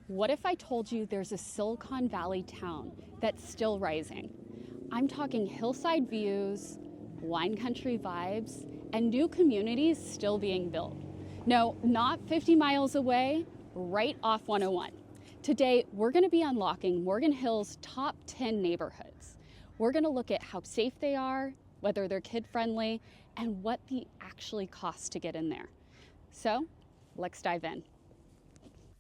What if I told you there's a Silicon Valley town that's still rising? I'm talking hillside views, wine country vibes, and new communities still being built. No, not 50 miles away, right off 101. Today, we're going to be unlocking Morgan Hill's top 10 neighborhoods. We're going to look at how safe they are, whether they're kid-friendly, and what they actually cost to get in there. So, let's dive in.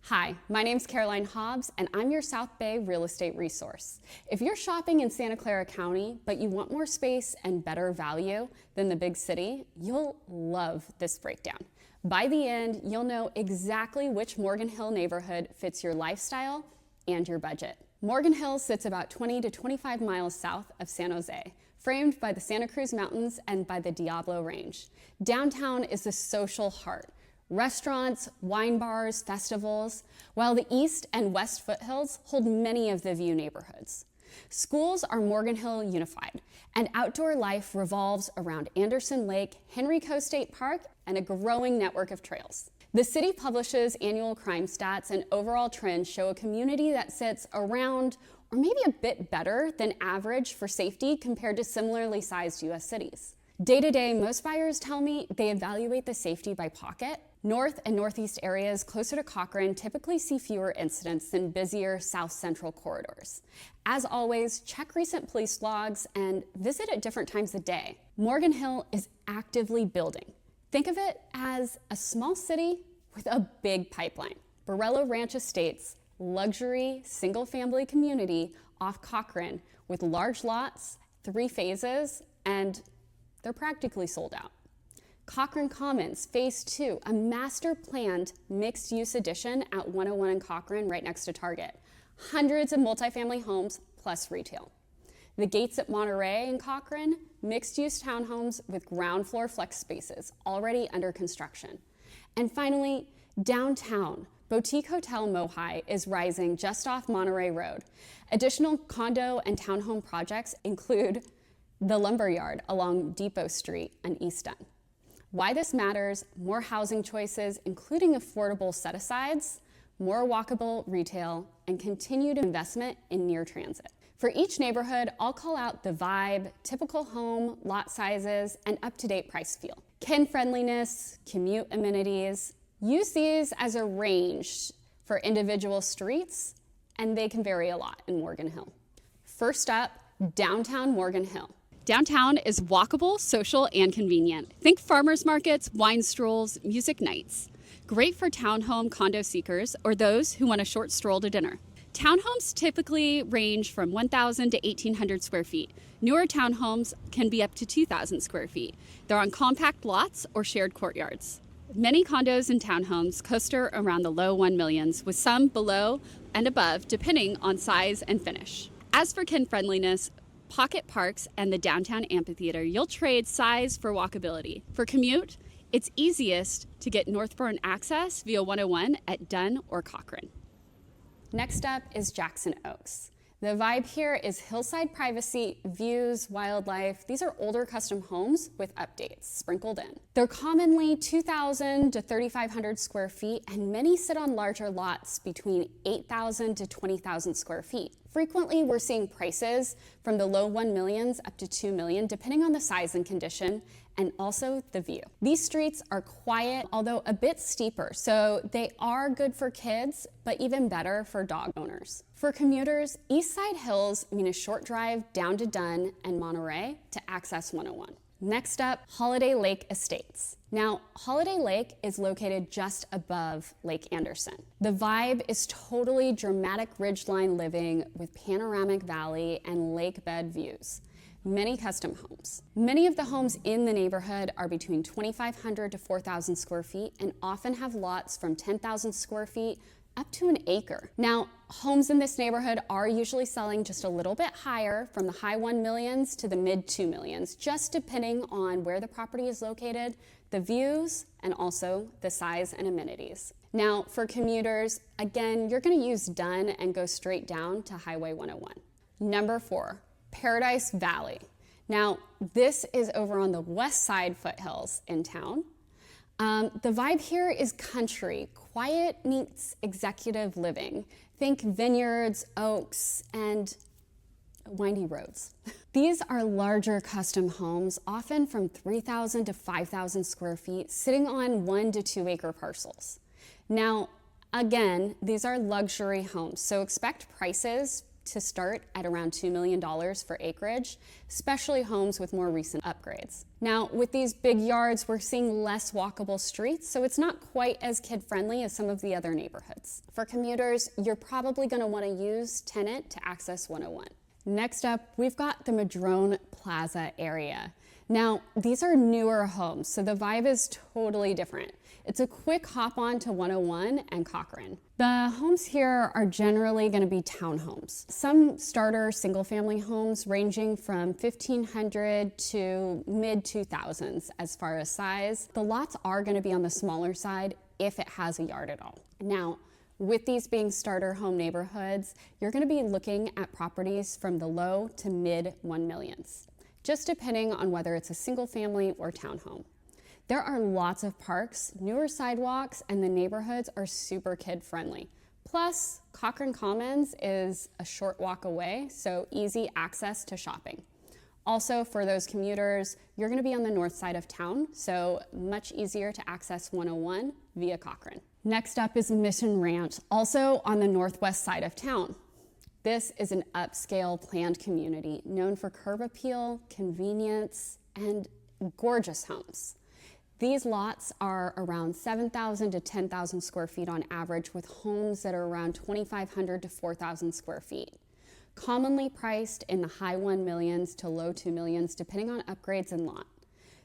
Hi, my name's Caroline Hobbs, and I'm your South Bay real estate resource. If you're shopping in Santa Clara County, but you want more space and better value than the big city, you'll love this breakdown. By the end, you'll know exactly which Morgan Hill neighborhood fits your lifestyle and your budget. Morgan Hill sits about 20 to 25 miles south of San Jose, framed by the Santa Cruz Mountains and by the Diablo Range. Downtown is the social heart. Restaurants, wine bars, festivals, while the east and west foothills hold many of the view neighborhoods. Schools are Morgan Hill unified, and outdoor life revolves around Anderson Lake, Henrico State Park, and a growing network of trails. The city publishes annual crime stats, and overall trends show a community that sits around or maybe a bit better than average for safety compared to similarly sized U.S. cities. Day to day, most buyers tell me they evaluate the safety by pocket. North and northeast areas closer to Cochrane typically see fewer incidents than busier south central corridors. As always, check recent police logs and visit at different times of day. Morgan Hill is actively building. Think of it as a small city with a big pipeline. Borrello Ranch Estates, luxury single-family community off Cochrane with large lots, 3 phases, and they're practically sold out. Cochrane Commons, Phase 2, a master-planned mixed-use addition at 101 in Cochrane right next to Target. Hundreds of multifamily homes plus retail. The Gates at Monterey in Cochrane, mixed-use townhomes with ground floor flex spaces already under construction. And finally, downtown, Boutique Hotel Mohai is rising just off Monterey Road. Additional condo and townhome projects include the Lumberyard along Depot Street and East End. Why this matters: more housing choices, including affordable set-asides, more walkable retail, and continued investment in near transit. For each neighborhood, I'll call out the vibe, typical home, lot sizes, and up-to-date price feel. Kin-friendliness, commute amenities. Use these as a range for individual streets, and they can vary a lot in Morgan Hill. First up, downtown Morgan Hill. Downtown is walkable, social, and convenient. Think farmers markets, wine strolls, music nights. Great for townhome condo seekers or those who want a short stroll to dinner. Townhomes typically range from 1,000 to 1,800 square feet. Newer townhomes can be up to 2,000 square feet. They're on compact lots or shared courtyards. Many condos and townhomes coaster around the low 1 millions, with some below and above, depending on size and finish. As for kin-friendliness, pocket parks and the downtown amphitheater, you'll trade size for walkability. For commute, it's easiest to get northbound access via 101 at Dunn or Cochrane. Next up is Jackson Oaks. The vibe here is hillside privacy, views, wildlife. These are older custom homes with updates sprinkled in. They're commonly 2,000 to 3,500 square feet, and many sit on larger lots between 8,000 to 20,000 square feet. Frequently, we're seeing prices from the low 1 millions up to 2 million, depending on the size and condition, and also the view. These streets are quiet, although a bit steeper, so they are good for kids, but even better for dog owners. For commuters, East Side Hills mean a short drive down to Dunn and Monterey to access 101. Next up, Holiday Lake Estates. Now, Holiday Lake is located just above Lake Anderson. The vibe is totally dramatic ridgeline living with panoramic valley and lake bed views. Many custom homes. Many of the homes in the neighborhood are between 2,500 to 4,000 square feet and often have lots from 10,000 square feet up to an acre. Now, homes in this neighborhood are usually selling just a little bit higher, from the high 1 millions to the mid 2 millions, just depending on where the property is located, the views, and also the size and amenities. Now, for commuters, again, you're gonna use Dunn and go straight down to Highway 101. Number 4, Paradise Valley. Now, this is over on the west side foothills in town. The vibe here is country. Quiet meets executive living. Think vineyards, oaks, and windy roads. These are larger custom homes, often from 3,000 to 5,000 square feet, sitting on 1 to 2 acre parcels. Now, again, these are luxury homes, so expect prices to start at around $2 million for acreage, especially homes with more recent upgrades. Now, with these big yards, we're seeing less walkable streets, so it's not quite as kid-friendly as some of the other neighborhoods. For commuters, you're probably going to want to use Tenant to access 101. Next up, we've got the Madrone Plaza area. Now, these are newer homes, so the vibe is totally different. It's a quick hop on to 101 and Cochrane. The homes here are generally going to be townhomes. Some starter single-family homes ranging from 1,500 to mid-2000s as far as size. The lots are going to be on the smaller side if it has a yard at all. Now, with these being starter home neighborhoods, you're going to be looking at properties from the low to mid 1 millions, just depending on whether it's a single family or townhome. There are lots of parks, newer sidewalks, and the neighborhoods are super kid-friendly. Plus, Cochrane Commons is a short walk away, so easy access to shopping. Also, for those commuters, you're going to be on the north side of town, so much easier to access 101 via Cochrane. Next up is Mission Ranch, also on the northwest side of town. This is an upscale planned community known for curb appeal, convenience, and gorgeous homes. These lots are around 7,000 to 10,000 square feet on average, with homes that are around 2,500 to 4,000 square feet. Commonly priced in the high 1 millions to low 2 millions, depending on upgrades and lot.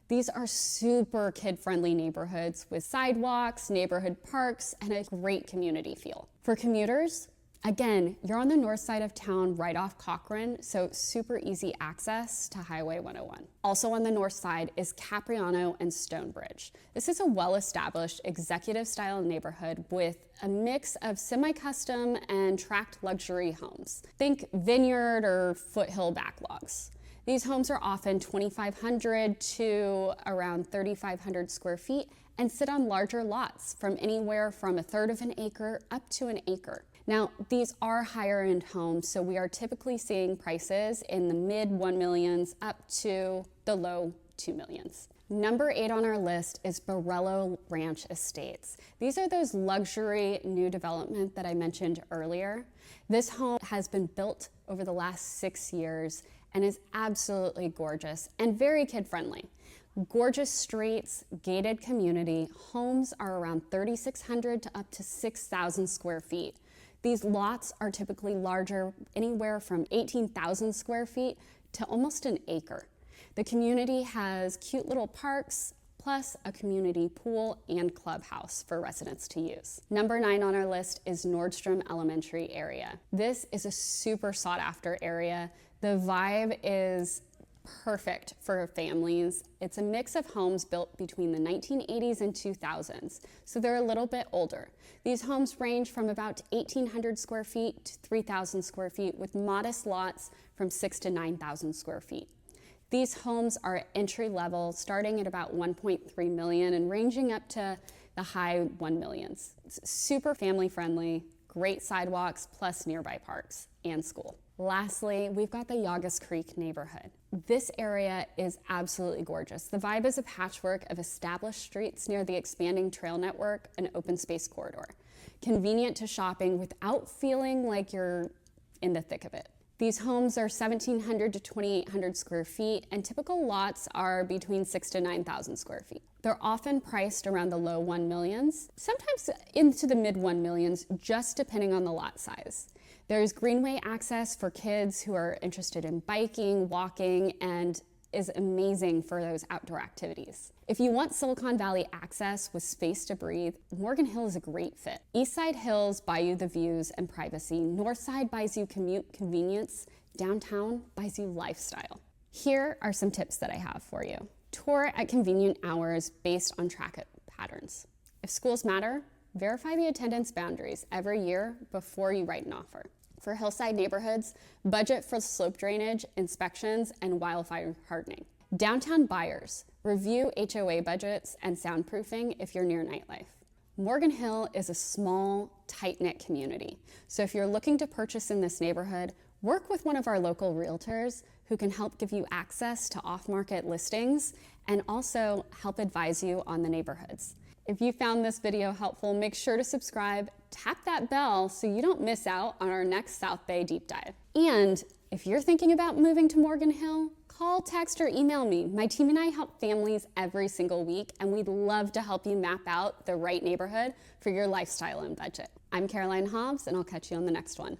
These are super kid-friendly neighborhoods with sidewalks, neighborhood parks, and a great community feel. For commuters, again, you're on the north side of town right off Cochrane, so super easy access to Highway 101. Also on the north side is Capriano and Stonebridge. This is a well-established executive-style neighborhood with a mix of semi-custom and tract luxury homes. Think vineyard or foothill backlogs. These homes are often 2,500 to around 3,500 square feet and sit on larger lots from anywhere from 1/3 of an acre up to an acre. Now, these are higher end homes, so we are typically seeing prices in the mid 1 millions up to the low 2 millions. Number 8 on our list is Borello Ranch Estates. These are those luxury new development that I mentioned earlier. This home has been built over the last 6 years and is absolutely gorgeous and very kid-friendly. Gorgeous streets, gated community, homes are around 3,600 to up to 6,000 square feet. These lots are typically larger, anywhere from 18,000 square feet to almost an acre. The community has cute little parks, plus a community pool and clubhouse for residents to use. Number 9 on our list is Nordstrom Elementary area. This is a super sought after area. The vibe is perfect for families. It's a mix of homes built between the 1980s and 2000s, so they're a little bit older. These homes range from about 1,800 square feet to 3,000 square feet, with modest lots from 6,000 to 9,000 square feet. These homes are entry level, starting at about 1.3 million and ranging up to the high 1 millions. It's super family friendly, great sidewalks, plus nearby parks and school. Lastly, we've got the Yagas Creek neighborhood. This area is absolutely gorgeous. The vibe is a patchwork of established streets near the expanding trail network and open space corridor. Convenient to shopping without feeling like you're in the thick of it. These homes are 1,700 to 2,800 square feet, and typical lots are between 6,000 to 9,000 square feet. They're often priced around the low 1 millions, sometimes into the mid 1 millions, just depending on the lot size. There's greenway access for kids who are interested in biking, walking, and is amazing for those outdoor activities. If you want Silicon Valley access with space to breathe, Morgan Hill is a great fit. Eastside Hills buy you the views and privacy. Northside buys you commute convenience. Downtown buys you lifestyle. Here are some tips that I have for you. Tour at convenient hours based on traffic patterns. If schools matter, verify the attendance boundaries every year before you write an offer. For hillside neighborhoods, budget for slope drainage, inspections, and wildfire hardening. Downtown buyers, Review HOA budgets and soundproofing if you're near nightlife. Morgan Hill is a small, tight-knit community. So if you're looking to purchase in this neighborhood, work with one of our local realtors who can help give you access to off-market listings and also help advise you on the neighborhoods. If you found this video helpful, make sure to subscribe, tap that bell so you don't miss out on our next South Bay deep dive. And if you're thinking about moving to Morgan Hill, call, text, or email me. My team and I help families every single week, and we'd love to help you map out the right neighborhood for your lifestyle and budget. I'm Caroline Hobbs, and I'll catch you on the next one.